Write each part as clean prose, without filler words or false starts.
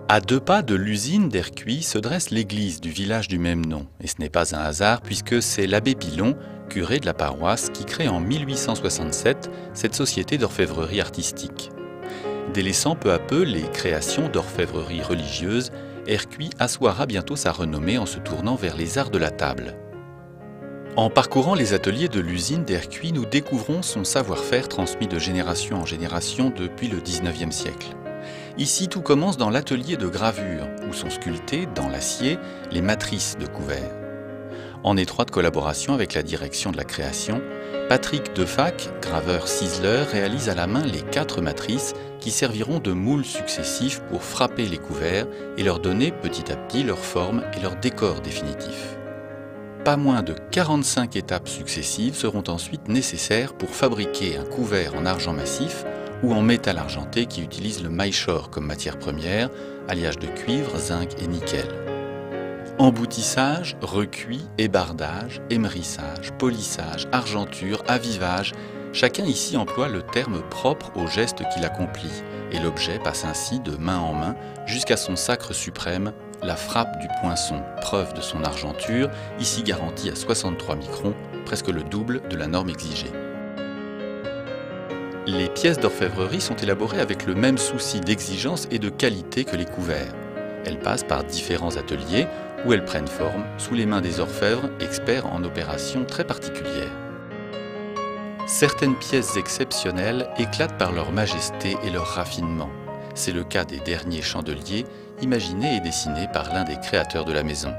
À 2 pas de l'usine d'Ercuis se dresse l'église du village du même nom. Et ce n'est pas un hasard puisque c'est l'abbé Pilon, curé de la paroisse, qui crée en 1867 cette société d'orfèvrerie artistique. Délaissant peu à peu les créations d'orfèvrerie religieuse, Ercuis assoira bientôt sa renommée en se tournant vers les arts de la table. En parcourant les ateliers de l'usine d'Ercuis, nous découvrons son savoir-faire transmis de génération en génération depuis le 19e siècle. Ici, tout commence dans l'atelier de gravure, où sont sculptées, dans l'acier, les matrices de couverts. En étroite collaboration avec la direction de la création, Patrick Defac, graveur ciseleur, réalise à la main les 4 matrices qui serviront de moules successifs pour frapper les couverts et leur donner petit à petit leur forme et leur décor définitif. Pas moins de 45 étapes successives seront ensuite nécessaires pour fabriquer un couvert en argent massif ou en métal argenté qui utilise le maillechort comme matière première, alliage de cuivre, zinc et nickel. Emboutissage, recuit, ébardage, émerissage, polissage, argenture, avivage, chacun ici emploie le terme propre au geste qu'il accomplit, et l'objet passe ainsi de main en main jusqu'à son sacre suprême, la frappe du poinçon, preuve de son argenture, ici garantie à 63 microns, presque le double de la norme exigée. Les pièces d'orfèvrerie sont élaborées avec le même souci d'exigence et de qualité que les couverts. Elles passent par différents ateliers où elles prennent forme sous les mains des orfèvres, experts en opérations très particulières. Certaines pièces exceptionnelles éclatent par leur majesté et leur raffinement. C'est le cas des derniers chandeliers, imaginés et dessinés par l'un des créateurs de la maison.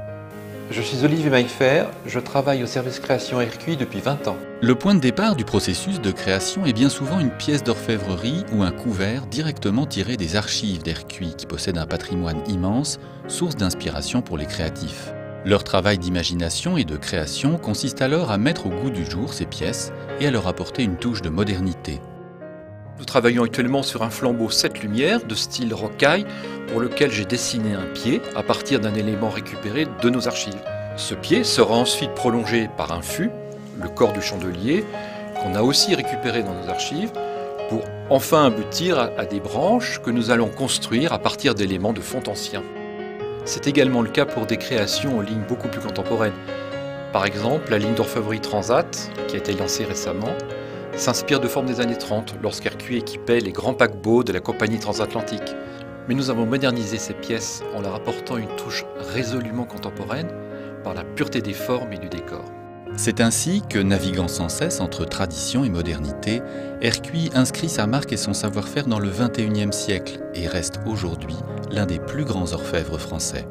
Je suis Olivier Maillefer, je travaille au service création Ercuis depuis 20 ans. Le point de départ du processus de création est bien souvent une pièce d'orfèvrerie ou un couvert directement tiré des archives d'Ercuis qui possèdent un patrimoine immense, source d'inspiration pour les créatifs. Leur travail d'imagination et de création consiste alors à mettre au goût du jour ces pièces et à leur apporter une touche de modernité. Nous travaillons actuellement sur un flambeau 7 lumières de style rocaille pour lequel j'ai dessiné un pied à partir d'un élément récupéré de nos archives. Ce pied sera ensuite prolongé par un fût, le corps du chandelier, qu'on a aussi récupéré dans nos archives, pour enfin aboutir à des branches que nous allons construire à partir d'éléments de fond anciens. C'est également le cas pour des créations aux lignes beaucoup plus contemporaines. Par exemple, la ligne d'orfèvrerie Transat, qui a été lancée récemment, s'inspire de formes des années 30, lorsqu'Ercuis équipait les grands paquebots de la compagnie transatlantique. Mais nous avons modernisé ces pièces en leur apportant une touche résolument contemporaine par la pureté des formes et du décor. C'est ainsi que, naviguant sans cesse entre tradition et modernité, Ercuis inscrit sa marque et son savoir-faire dans le XXIe siècle et reste aujourd'hui l'un des plus grands orfèvres français.